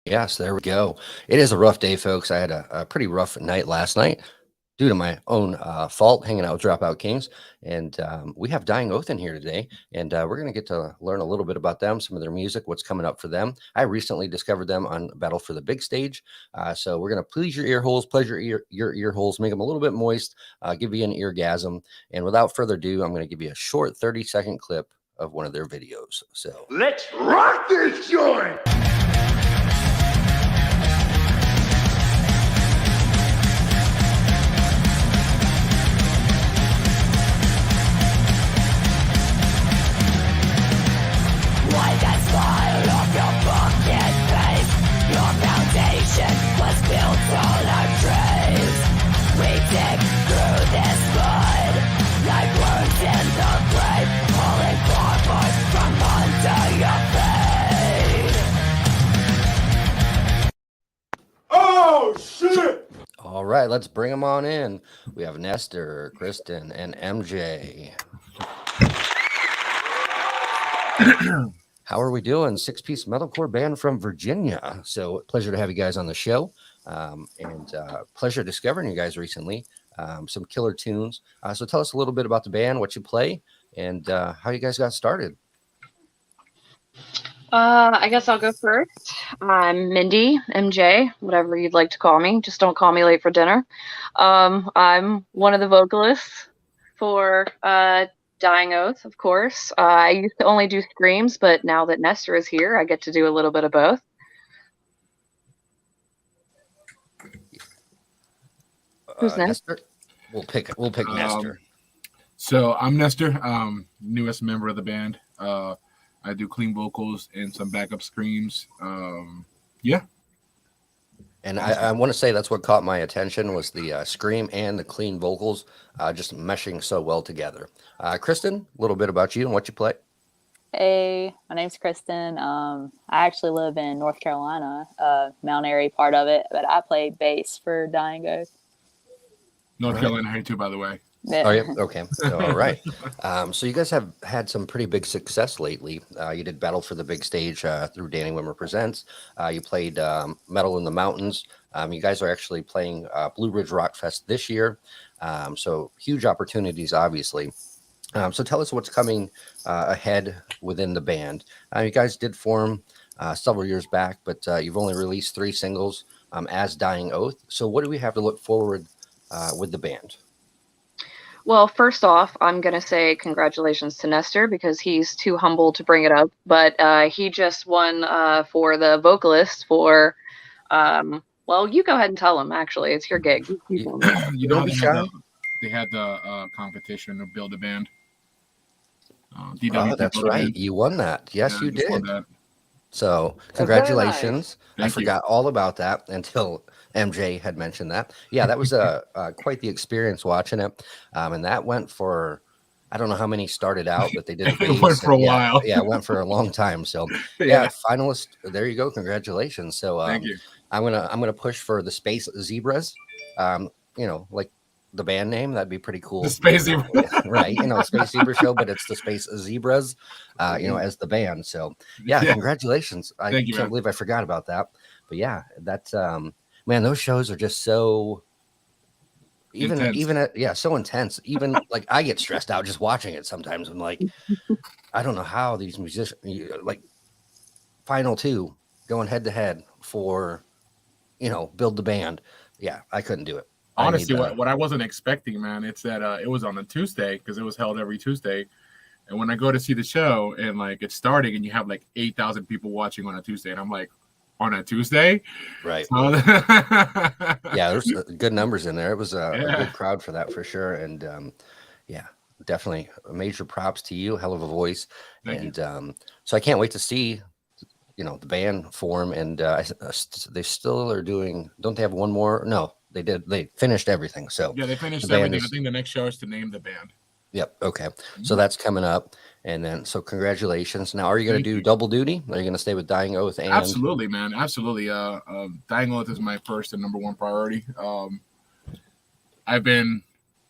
Yes, there we go. It is a rough day, folks. I had a pretty rough night last night due to my own fault, hanging out with Dropout Kings. And we have Dying Oath in here today. And we're going to get to learn a little bit about them, some of their music, what's coming up for them. I recently discovered them on Battle for the Big Stage. So we're going to please your ear holes, pleasure your ear holes, make them a little bit moist, give you an eargasm. And without further ado, I'm going to give you a short 30-second clip of one of their videos. So let's rock this joint! Was built on our dreams. We dig through this mud like worms in the grave, pulling cardboard from under your feet. Oh shit! all right, let's bring them on in. We have Nestor, Kristen, and MJ. How are we doing? Six-piece metalcore band from Virginia. So pleasure to have you guys on the show, and pleasure discovering you guys recently. Some killer tunes. So tell us a little bit about the band, what you play, and how you guys got started. I guess I'll go first. I'm Mindy, MJ, whatever you'd like to call me. Just don't call me late for dinner. I'm one of the vocalists for Dying Oath, of course. I used to only do screams, but now that Nestor is here, I get to do a little bit of both. Who's next? Nestor? We'll pick Nestor. So I'm Nestor, newest member of the band. I do clean vocals and some backup screams. Yeah. And I want to say that's what caught my attention was the scream and the clean vocals just meshing so well together. Kristen, a little bit about you and what you play. Hey, my name's Kristen. I actually live in North Carolina, Mount Airy part of it, but I play bass for Dying Oath. North Carolina here too, by the way. Oh, yeah. Okay. All right. So you guys have had some pretty big success lately. You did Battle for the Big Stage through Danny Wimmer Presents. You played Metal in the Mountains. You guys are actually playing Blue Ridge Rock Fest this year. So huge opportunities, obviously. So tell us what's coming ahead within the band. You guys did form several years back, but you've only released 3 singles as Dying Oath. So what do we have to look forward with the band? Well, first off, I'm going to say congratulations to Nestor because he's too humble to bring it up. But he just won for the vocalist for, well, you go ahead and tell him, actually. It's your gig. You know, they had the competition to build a band. Oh, that's right. Band. You won that. Yes, you did. So congratulations. Nice. I forgot all about that until MJ had mentioned that. Yeah, that was quite the experience watching it. And that went for, I don't know how many started out, but they did. It went for a while. Yeah, it went for a long time. So yeah, finalist. There you go. Congratulations. So thank you. I'm gonna push for the Space Zebras. Like the band name, that'd be pretty cool. The Space Zebra. Right. Space Zebra Show, but it's the Space Zebras, as the band. So yeah. Congratulations. I can't believe I forgot about that. But yeah, that's man, those shows are just so so intense. Even like I get stressed out just watching it sometimes. I'm like, I don't know how these musicians like final 2 going head to head for build the band. Yeah, I couldn't do it. Honestly, what I wasn't expecting, man, it's that it was on a Tuesday because it was held every Tuesday. And when I go to see the show and like it's starting and you have like 8,000 people watching on a Tuesday, and I'm like, on a Tuesday? Right. So yeah, there's good numbers in there. It was a good crowd for that for sure. And definitely major props to you. Hell of a voice. Thank you. So I can't wait to see the band form, and they still are doing. Don't they have one more? No, they did. They finished everything. So yeah, they finished everything. I think the next show is to name the band. Yep. Okay. So that's coming up, and then so congratulations. Now, are you going to do double duty? Are you going to stay with Dying Oath? And absolutely, man. Absolutely. Dying Oath is my first and number one priority. I've been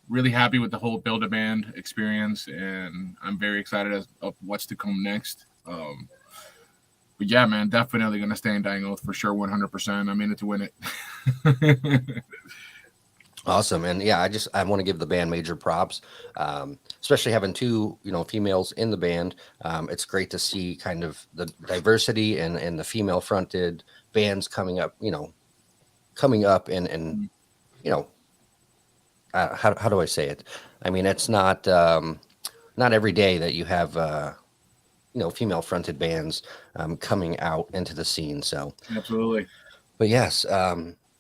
really happy with the whole build a band experience, and I'm very excited of what's to come next. But yeah, man, definitely gonna stay in Dying Oath for sure, 100%. I'm in it to win it. Awesome. And yeah, I want to give the band major props, especially having two, females in the band. It's great to see kind of the diversity and the female fronted bands coming up, and how do I say it? I mean, it's not every day that you have, female fronted bands coming out into the scene. So Absolutely. but yes,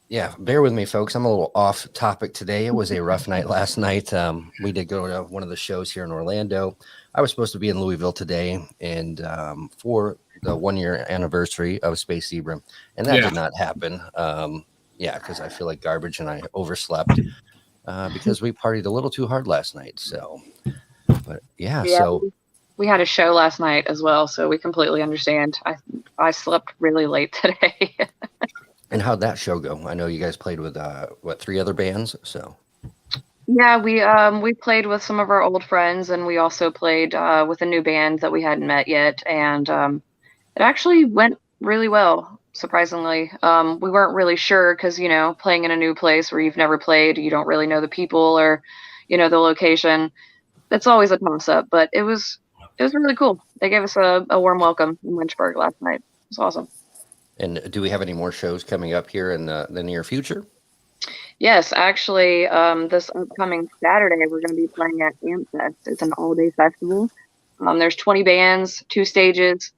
yeah, bear with me, folks. I'm a little off topic today. It was a rough night last night. We did go to one of the shows here in Orlando. I was supposed to be in Louisville today, and for the 1 year anniversary of Space Zebra, and that did not happen. Yeah, because I feel like garbage and I overslept because we partied a little too hard last night. So, but yeah. So we had a show last night as well, so we completely understand. I slept really late today. And how'd that show go? I know you guys played with 3 other bands. So yeah, we played with some of our old friends, and we also played with a new band that we hadn't met yet, and it actually went really well, surprisingly. We weren't really sure because playing in a new place where you've never played, you don't really know the people or the location. It's always a toss up, but it was really cool. They gave us a warm welcome in Lynchburg last night. It was awesome. And do we have any more shows coming up here in the near future? Yes, actually, this upcoming Saturday, we're going to be playing at Amp Fest. It's an all-day festival. There's 20 bands, 2 stages.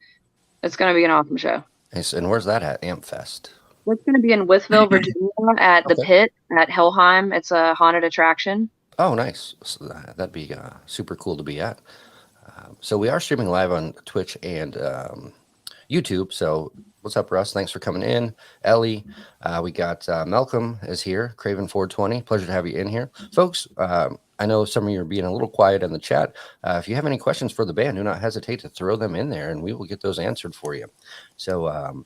It's going to be an awesome show. Nice. And where's that at, Amp Fest? It's going to be in Withville, Virginia, at the Pit at Helheim. It's a haunted attraction. Oh, nice. So that'd be super cool to be at. So we are streaming live on Twitch and YouTube. So what's up, Russ? Thanks for coming in. Ellie, we got Malcolm is here. Craven 420. Pleasure to have you in here. Folks, I know some of you are being a little quiet in the chat. If you have any questions for the band, do not hesitate to throw them in there and we will get those answered for you. So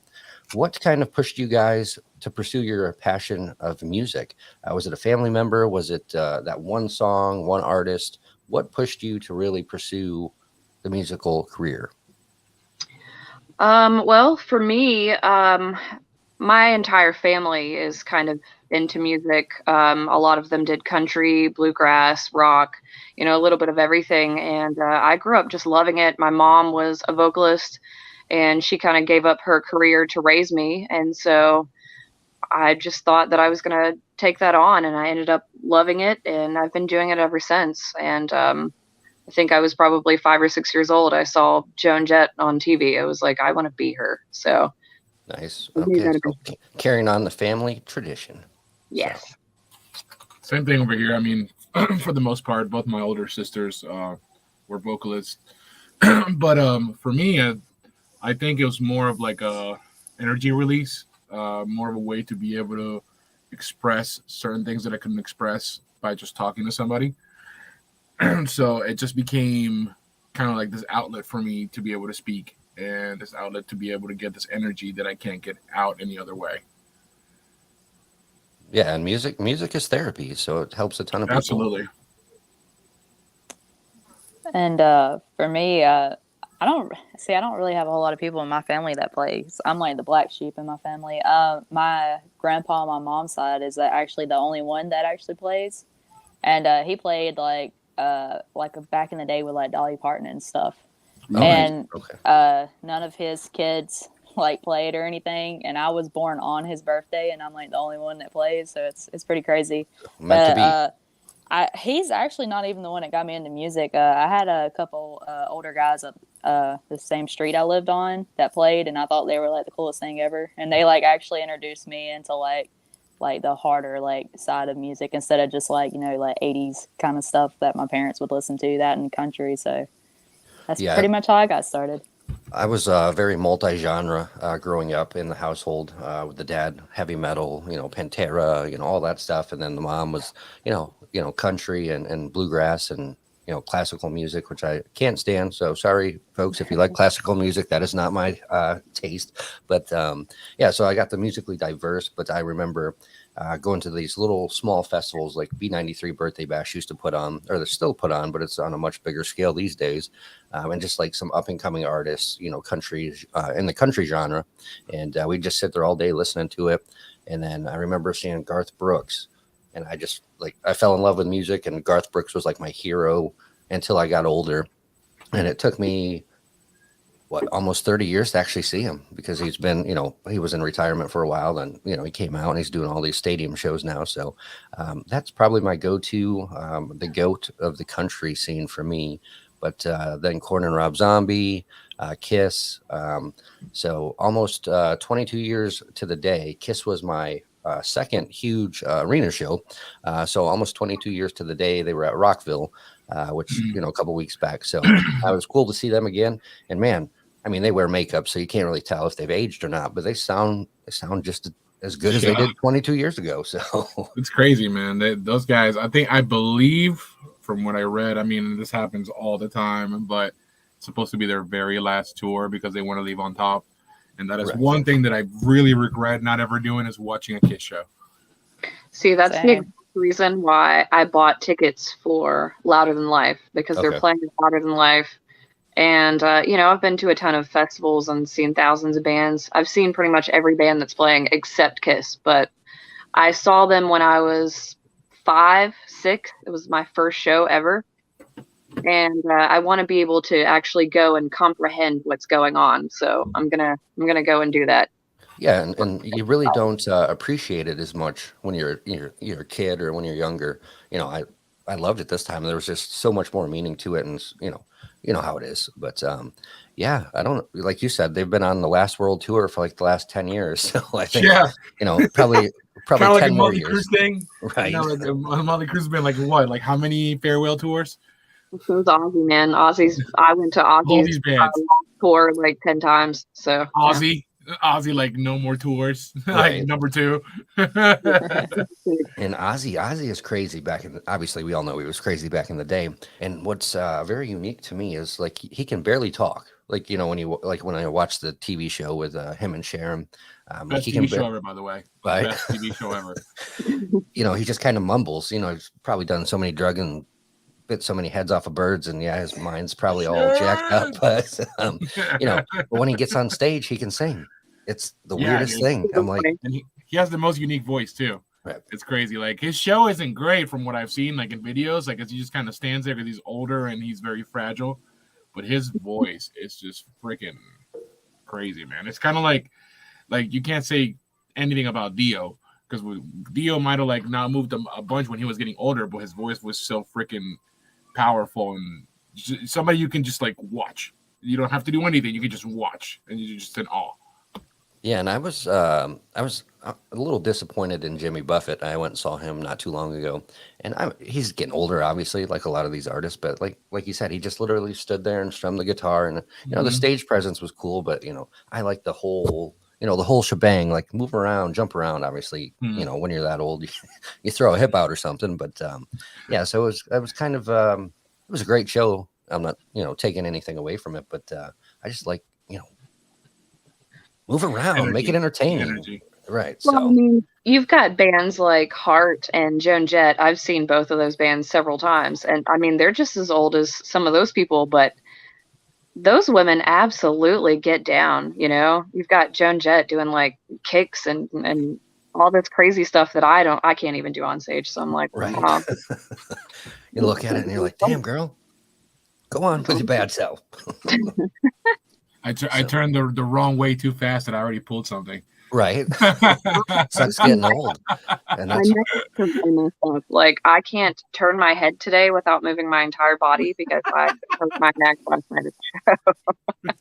what kind of pushed you guys to pursue your passion of music? Was it a family member? Was it that one song, one artist? What pushed you to really pursue the musical career? Well, for me, my entire family is kind of into music. A lot of them did country, bluegrass, rock, a little bit of everything. And I grew up just loving it. My mom was a vocalist, and she kind of gave up her career to raise me. And so I just thought that I was going to take that on, and I ended up loving it, and I've been doing it ever since. And I think I was probably 5 or 6 years old. I saw Joan Jett on TV. I was like, I want to be her. So nice. Okay. So carrying on the family tradition. Yes. So. Same thing over here. I mean, for the most part, both my older sisters were vocalists. But for me, I think it was more of like a energy release, more of a way to be able to express certain things that I couldn't express by just talking to somebody. So it just became kind of like this outlet for me to be able to speak, and this outlet to be able to get this energy that I can't get out any other way. Yeah, and music is therapy, so it helps a ton of people. Absolutely. And for me, I don't really have a whole lot of people in my family that plays. I'm like the black sheep in my family. My grandpa on my mom's side is actually the only one that actually plays, and he played like back in the day with like Dolly Parton and stuff. Oh, and okay. None of his kids like played or anything, and I was born on his birthday, and I'm like the only one that plays, so it's pretty crazy. Meant to be. He's actually not even the one that got me into music. I had a couple older guys up the same street I lived on that played, and I thought they were like the coolest thing ever, and they like actually introduced me into like the harder like side of music instead of just like like 80s kind of stuff that my parents would listen to, that and country. So that's pretty much how I got started. I was very multi-genre growing up in the household with the dad, heavy metal, Pantera, all that stuff. And then the mom was, country and bluegrass and classical music, which I can't stand. So sorry, folks, if you like classical music, that is not my taste. But yeah, so I got the musically diverse. But I remember going to these little small festivals like B93 Birthday Bash used to put on, or they still put on, but it's on a much bigger scale these days. And just like some up and coming artists, country in the country genre. And we just sit there all day listening to it. And then I remember seeing Garth Brooks. And I fell in love with music, and Garth Brooks was like my hero until I got older. And it took me, almost 30 years to actually see him, because he's been, he was in retirement for a while. Then, he came out and he's doing all these stadium shows now. So that's probably my go-to, the goat of the country scene for me. But then Korn and Rob Zombie, Kiss. So almost 22 years to the day. Kiss was my second huge arena show. So almost 22 years to the day. They were at Rockville, which, a couple weeks back. So it was cool to see them again. And man, I mean, they wear makeup, so you can't really tell if they've aged or not, but they sound just as good as they did 22 years ago. So it's crazy, man. Those guys, I believe from what I read, I mean, this happens all the time, but it's supposed to be their very last tour because they want to leave on top. And that is one thing that I really regret not ever doing, is watching a Kiss show. See, that's the reason why I bought tickets for Louder Than Life, because they're playing Louder Than Life. And, I've been to a ton of festivals and seen thousands of bands. I've seen pretty much every band that's playing except Kiss, but I saw them when I was 5, 6. It was my first show ever. And I want to be able to actually go and comprehend what's going on. So I'm gonna go and do that. Yeah, and you really don't appreciate it as much when you're a kid or when you're younger. I loved it this time. There was just so much more meaning to it, and you know how it is. But yeah, I don't, like you said, they've been on the last world tour for like the last 10 years. So I think probably kind of like 10 a more Motley years. Crue thing, Right? Motley Crue's been like what? Like how many farewell tours? This was Ozzy, man. I went to Ozzy's tour like 10 times. So Ozzy, like no more tours. Like number 2. And Ozzy is crazy obviously we all know he was crazy back in the day. And what's very unique to me is like he can barely talk. Like, when I watched the TV show with him and Sharon. Best TV show ever, by the way. Right? Best TV show ever. He just kind of mumbles. He's probably done so many drugs and bit so many heads off of birds, and his mind's probably all jacked up. But but when he gets on stage, he can sing. It's the weirdest thing. I'm like, and he has the most unique voice too. Right. It's crazy. Like his show isn't great from what I've seen, like in videos. Like he just kind of stands there because he's older and he's very fragile. But his voice is just freaking crazy, man. It's kind of like you can't say anything about Dio, because Dio might have like not moved a bunch when he was getting older, but his voice was so freaking powerful, and somebody you can just like watch. You don't have to do anything. You can just watch, and you're just in awe. Yeah, and I was a little disappointed in Jimmy Buffett. I went and saw him not too long ago, and he's getting older, obviously, like a lot of these artists. But like you said, he just literally stood there and strummed the guitar, and the stage presence was cool. But I like the whole shebang, like move around, jump around. Obviously, when you're that old, you throw a hip out or something. But yeah, so it was kind of it was a great show. I'm not taking anything away from it, but I just like move around, make it entertaining. Right. Well, I mean, you've got bands like Heart and Joan Jett. I've seen both of those bands several times, and I mean, they're just as old as some of those people, but those women absolutely get down. You've got Joan Jett doing like kicks and all this crazy stuff that I can't even do on stage. So I'm like, right. You look at it and you're like, damn, girl, go on with your bad self. I turned the wrong way too fast and I already pulled something. Right. So it's getting old. And that's like I can't turn my head today without moving my entire body because I broke my neck last night at the show.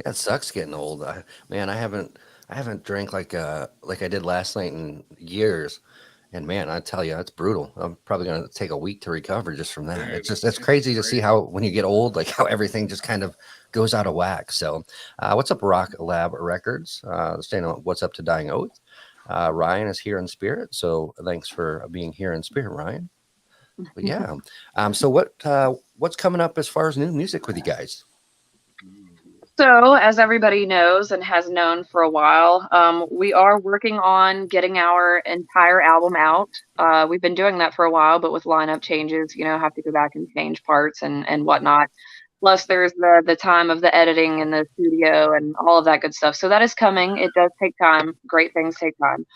It sucks getting old. Man, I haven't drank like I did last night in years. And man, I tell you, it's brutal. I'm probably going to take a week to recover just from that. It's crazy to see how when you get old, like how everything just kind of goes out of whack. So what's up, Rock Lab Records? Staying on What's Up to Dying Oath. Ryan is here in spirit. So thanks for being here in spirit, Ryan. But yeah. So what's coming up as far as new music with you guys? So, as everybody knows and has known for a while, we are working on getting our entire album out. We've been doing that for a while, but with lineup changes, have to go back and change parts and whatnot. Plus, there's the time of the editing in the studio and all of that good stuff. So that is coming. It does take time. Great things take time.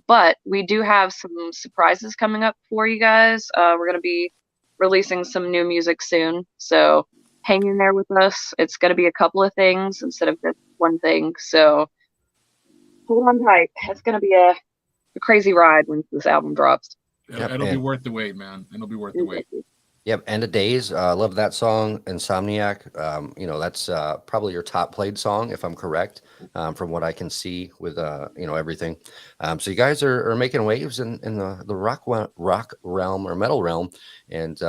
But we do have some surprises coming up for you guys. We're going to be releasing some new music soon. So hang in there with us. It's going to be a couple of things instead of just one thing. So hold on tight. It's going to be a crazy ride when this album drops. Yep, It'll be worth the wait, man. It'll be worth the wait. Yep, End of Days. Love that song. Insomniac. That's probably your top played song, if I'm correct, from what I can see with everything. So you guys are making waves in the rock realm or metal realm, and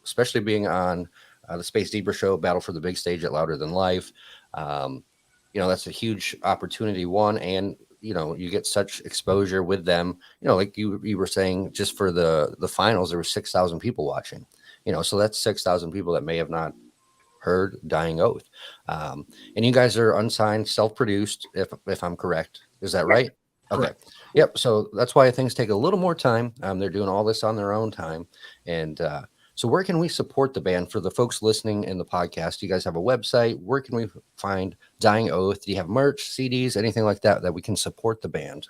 especially being on the Space Diva show, Battle for the Big Stage at Louder Than Life. That's a huge opportunity. One, and you get such exposure with them. Like you were saying, just for the finals, there were 6,000 people watching. So that's 6,000 people that may have not heard Dying Oath. And you guys are unsigned, self-produced, if I'm correct. Is that right? Okay. Correct. Yep. So that's why things take a little more time. They're doing all this on their own time. And so where can we support the band? For the folks listening in the podcast, you guys have a website. Where can we find Dying Oath? Do you have merch, CDs, anything like that we can support the band?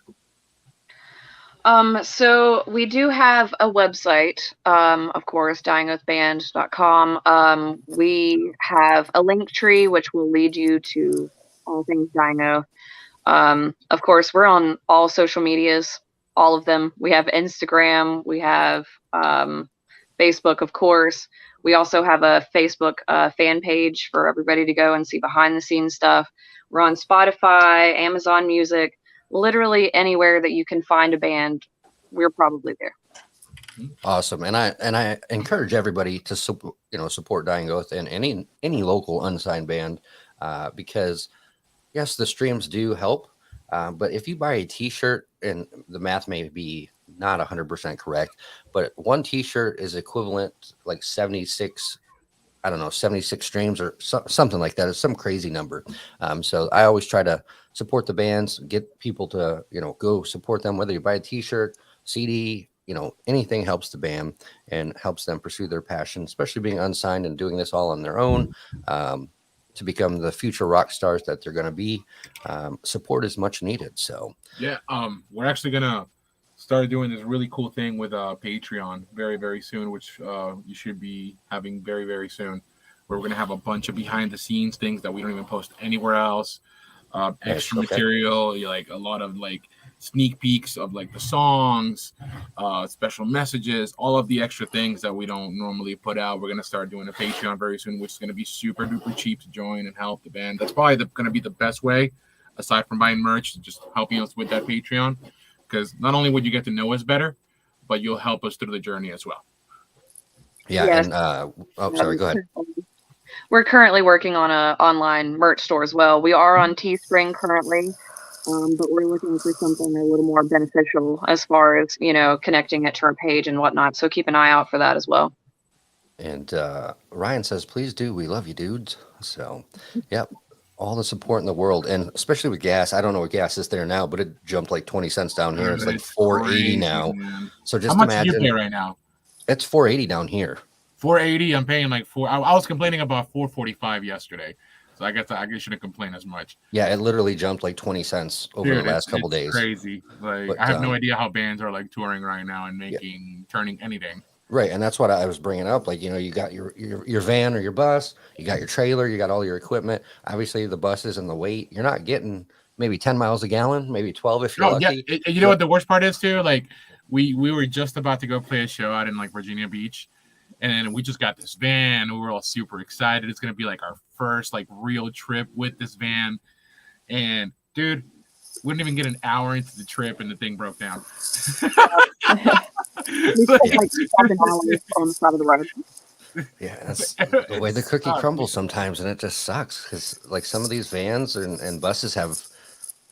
So we do have a website, of course, dyingoathband.com. We have a link tree, which will lead you to all things Dying Oath. Of course, we're on all social medias, all of them. We have Instagram, we have Facebook, of course. We also have a Facebook fan page for everybody to go and see behind the scenes stuff. We're on Spotify, Amazon Music, literally anywhere that you can find a band, we're probably there. Awesome. And I encourage everybody to support Dying Oath and any local unsigned band, because yes, the streams do help. But if you buy a t-shirt, and the math may be not 100% correct, but one t-shirt is equivalent like 76 streams or something like that. It's some crazy number. So I always try to support the bands, get people to, go support them, whether you buy a t-shirt, CD, anything helps the band and helps them pursue their passion, especially being unsigned and doing this all on their own, to become the future rock stars that they're going to be. Support is much needed. So yeah, we're actually going to start doing this really cool thing with Patreon very, very soon, which you should be having very, very soon, where we're going to have a bunch of behind the scenes things that we don't even post anywhere else. Extra material, like a lot of like sneak peeks of like the songs, special messages, all of the extra things that we don't normally put out. We're going to start doing a Patreon very soon, which is going to be super duper cheap to join and help the band. That's probably going to be the best way, aside from buying merch, just helping us with that Patreon. Because not only would you get to know us better, but you'll help us through the journey as well. Yeah. Yes. And sorry, go ahead. We're currently working on an online merch store as well. We are on Teespring currently, but we're looking for something a little more beneficial as far as, connecting it to our page and whatnot. So keep an eye out for that as well. And Ryan says, please do. We love you, dudes. So, yep. All the support in the world, and especially with gas. I don't know what gas is there now, but it jumped like 20 cents down here. It's like $4.80 now. Man. So just how much imagine. Do you pay right now? It's $4.80 down here. $4.80. I'm paying like $4. I was complaining about $4.45 yesterday, so I guess shouldn't complain as much. Yeah, it literally jumped like 20 cents over the last couple days. Crazy. Like I have no idea how bands are like touring right now and turning anything. Right, and that's what I was bringing up. Like, you got your van or your bus, you got your trailer, you got all your equipment. Obviously, the buses and the weight, you're not getting maybe 10 miles a gallon, maybe 12 if you're lucky. Yeah. You know what the worst part is too? Like, we were just about to go play a show out in like Virginia Beach, and then we just got this van. And we were all super excited. It's gonna be like our first like real trip with this van, and dude, we didn't even get an hour into the trip, and the thing broke down. Yeah, that's the way the cookie crumbles sometimes, and it just sucks because like some of these vans and buses have,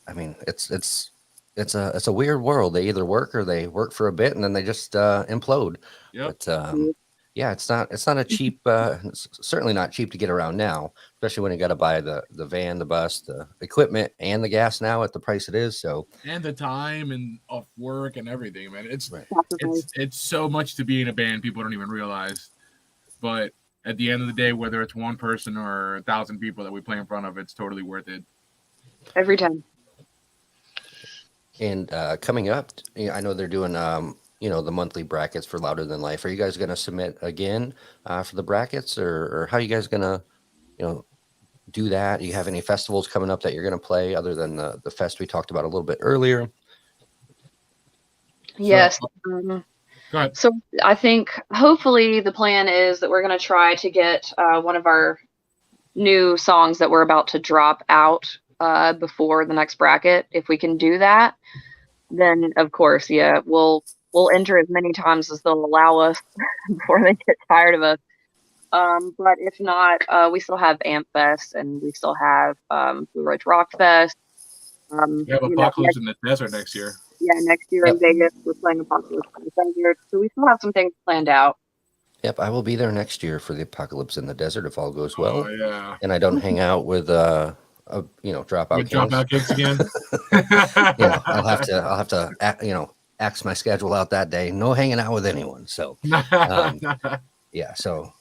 I mean, it's it's a weird world. They either work or they work for a bit and then they just implode. Yep. But yeah, it's not a cheap. It's certainly not cheap to get around now, especially when you got to buy the van, the bus, the equipment, and the gas now at the price it is. So And the time and off work and everything, man. It's right. it's so much to be in a band people don't even realize. But at the end of the day, whether it's one person or 1,000 people that we play in front of, it's totally worth it. Every time. And coming up, I know they're doing the monthly brackets for Louder Than Life. Are you guys going to submit again for the brackets, or how are you guys going to do that? Do you have any festivals coming up that you're going to play other than the fest we talked about a little bit earlier? Yes. Go ahead. So I think hopefully the plan is that we're going to try to get one of our new songs that we're about to drop out before the next bracket. If we can do that, then of course, yeah, we'll enter as many times as they'll allow us before they get tired of us. But if not, we still have Amp Fest and we still have Blue Ridge Rock Fest. We have Apocalypse in the Desert next year. Yeah, next year in Vegas, we're playing Apocalypse in the Desert. So we still have some things planned out. Yep, I will be there next year for the Apocalypse in the Desert if all goes well. Oh, yeah. And I don't hang out with dropout kids. Dropout kids again. I'll have to axe my schedule out that day. No hanging out with anyone. So yeah. So,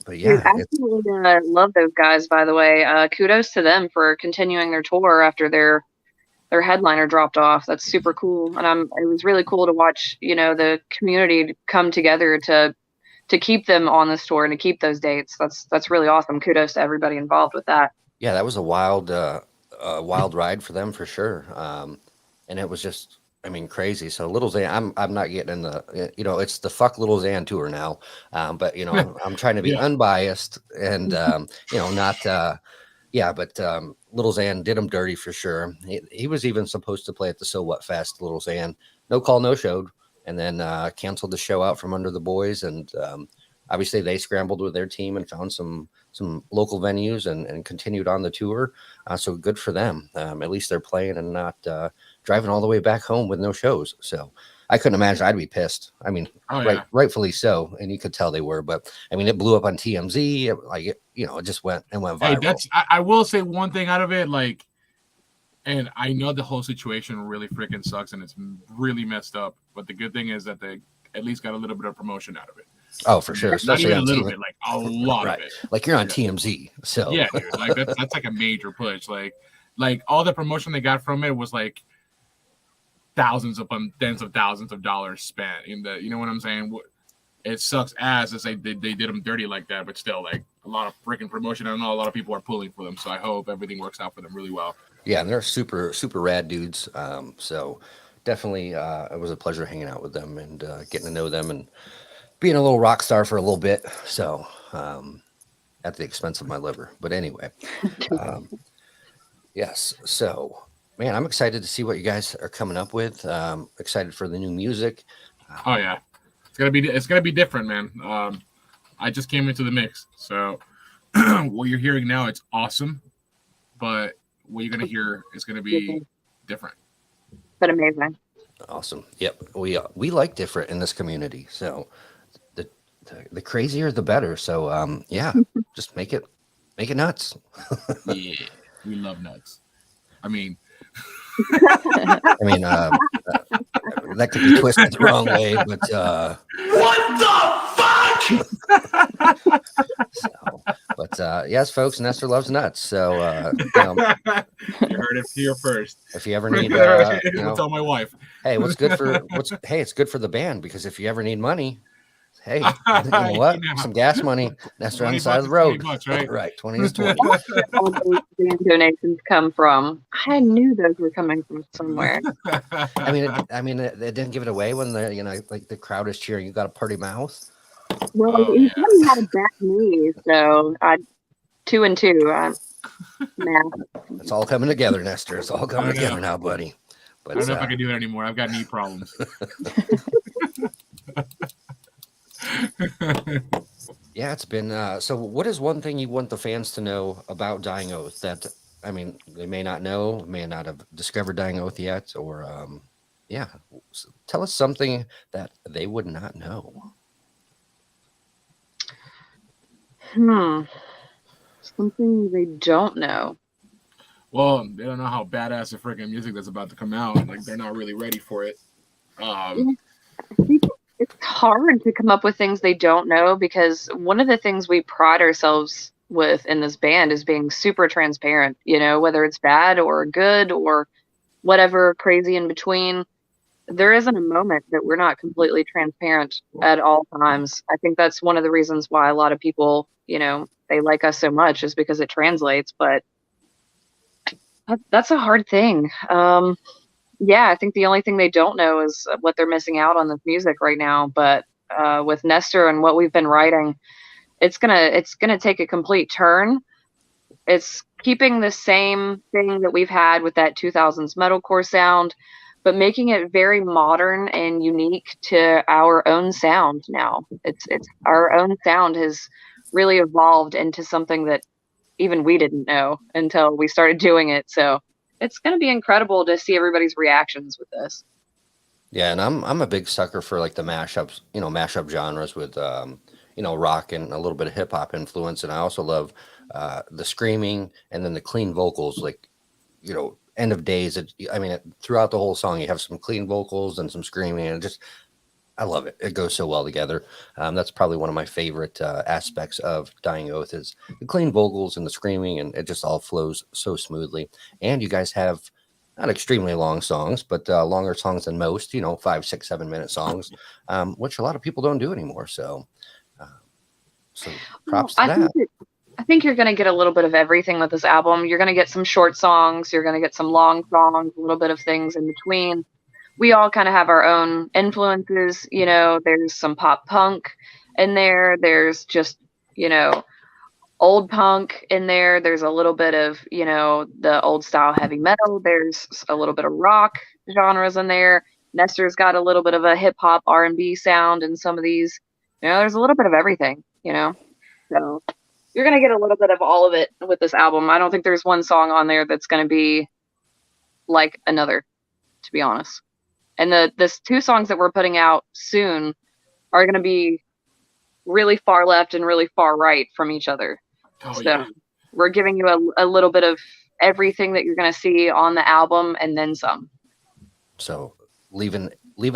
but yeah, Dude, I absolutely love those guys. By the way, kudos to them for continuing their tour after their headliner dropped off. That's super cool, and it was really cool to watch. The community come together to keep them on this tour and to keep those dates. That's really awesome. Kudos to everybody involved with that. Yeah, that was a wild ride for them for sure. And it was just, crazy. So Little Xan, I'm not getting in the, it's the fuck Little Xan tour now. But I'm trying to be unbiased and not. But Little Xan did him dirty for sure. He was even supposed to play at the So What Fest. Little Xan, no call, no showed, and then canceled the show out from under the boys. And obviously they scrambled with their team and found some local venues and continued on the tour. So good for them. At least they're playing and not driving all the way back home with no shows. So I couldn't imagine. I'd be pissed. Rightfully so. And you could tell they were, but it blew up on TMZ. It just went viral. Hey, I will say one thing out of it, and I know the whole situation really freaking sucks and it's really messed up. But the good thing is that they at least got a little bit of promotion out of it. Oh, for sure. Not even a little bit, a lot of it. Like you're on TMZ. So yeah, dude, that's like a major push. Like all the promotion they got from it was like thousands upon tens of thousands of dollars spent in the, you know what I'm saying? It sucks ass to say they did them dirty like that, but still, a lot of freaking promotion. I know a lot of people are pulling for them, so I hope everything works out for them really well. Yeah, and they're super, super rad dudes. So definitely it was a pleasure hanging out with them and getting to know them and being a little rock star for a little bit. So at the expense of my liver. But anyway, yes. So, man, I'm excited to see what you guys are coming up with. Excited for the new music. Oh yeah, it's gonna be different, man. I just came into the mix, so what you're hearing now, it's awesome, but what you're gonna hear is gonna be different. But amazing. Awesome. Yep. We like different in this community. So the crazier the better. So yeah, just make it nuts. Yeah, we love nuts. That could be twisted the wrong way, but What the fuck? Yes, folks, Nestor loves nuts. So you heard it here first. If you ever need, tell my wife. Hey, it's good for the band because if you ever need money, hey, you know what? Some gas money. Nestor on the side of the road. $20, right? Right, 20 is 20. All those band donations come from. I knew those were coming from somewhere. It didn't give it away when the crowd is cheering. You got a pretty mouth. Well, he said he had a back knee, so 2 and 2. It's all coming together, Nestor. It's all coming together now, buddy. But I don't know if I can do it anymore. I've got knee problems. Yeah, it's been so what is one thing you want the fans to know about Dying Oath that I mean, they may not know, may not have discovered Dying Oath yet, or yeah, tell us something that they would not know. Something they don't know. Well, they don't know how badass the freaking music that's about to come out. Like they're not really ready for it. Yeah, I think it's hard to come up with things they don't know because one of the things we pride ourselves with in this band is being super transparent, whether it's bad or good or whatever crazy in between. There isn't a moment that we're not completely transparent at all times. I think that's one of the reasons why a lot of people, they like us so much is because it translates, but that's a hard thing. Yeah, I think the only thing they don't know is what they're missing out on this music right now. But with Nestor and what we've been writing, it's gonna take a complete turn. It's keeping the same thing that we've had with that 2000s metalcore sound, but making it very modern and unique to our own sound now. It's our own sound has really evolved into something that even we didn't know until we started doing it. So it's going to be incredible to see everybody's reactions with this. Yeah, and I'm a big sucker for like the mashups, mashup genres with rock and a little bit of hip hop influence, and I also love the screaming and then the clean vocals, like End of Days. Throughout the whole song, you have some clean vocals and some screaming, and I love it. It goes so well together. That's probably one of my favorite aspects of Dying Oath is the clean vocals and the screaming, and it just all flows so smoothly. And you guys have not extremely long songs, but longer songs than most, 5, 6, 7 minute songs, which a lot of people don't do anymore. Uh, so props to that. I think you're going to get a little bit of everything with this album. You're going to get some short songs. You're going to get some long songs, a little bit of things in between. We all kind of have our own influences. There's some pop punk in there. There's just, old punk in there. There's a little bit of, the old style heavy metal. There's a little bit of rock genres in there. Nestor's got a little bit of a hip hop R&B sound in some of these. There's a little bit of everything, So you're going to get a little bit of all of it with this album. I don't think there's one song on there that's going to be like another, to be honest. And this 2 songs that we're putting out soon are going to be really far left and really far right from each other. So we're giving you a little bit of everything that you're going to see on the album and then some. So leaving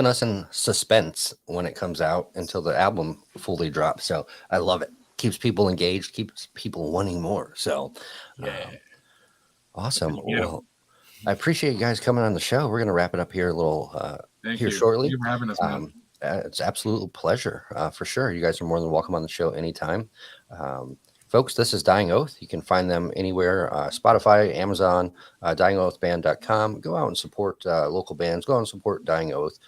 us in suspense when it comes out until the album fully drops. So I love it. Keeps people engaged, keeps people wanting more. So awesome. Well, I appreciate you guys coming on the show. We're going to wrap it up here a little shortly. Thank you for having us, man. It's an absolute pleasure for sure. You guys are more than welcome on the show anytime. Folks, this is Dying Oath. You can find them anywhere, Spotify, Amazon, dyingoathband.com. Go out and support local bands. Go out and support Dying Oath.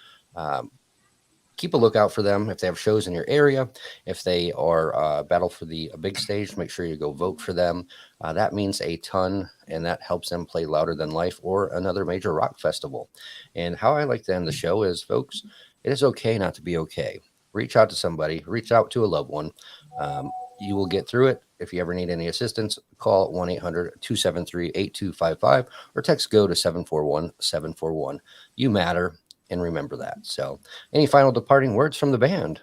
Keep a lookout for them if they have shows in your area. If they are battle for the big stage, make sure you go vote for them. That means a ton, and that helps them play louder than life or another major rock festival. And how I like to end the show is, folks, it is okay not to be okay. Reach out to somebody. Reach out to a loved one. You will get through it. If you ever need any assistance, call 1-800-273-8255 or text GO to 741-741. You matter. And remember that. So any final departing words from the band?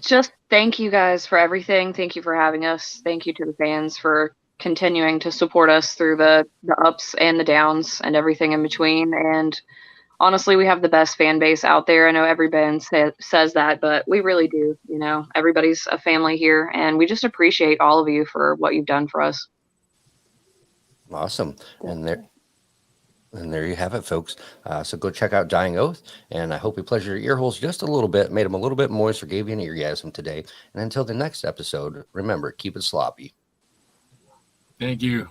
Just thank you guys for everything. Thank you for having us. Thank you to the fans for continuing to support us through the ups and the downs and everything in between. And honestly, we have the best fan base out there. I know every band says that, but we really do. Everybody's a family here, and we just appreciate all of you for what you've done for us. Awesome. And there you have it, folks. So go check out Dying Oath, and I hope we pleasured your ear holes just a little bit, made them a little bit moist, or gave you an eargasm today. And until the next episode, remember, keep it sloppy. Thank you.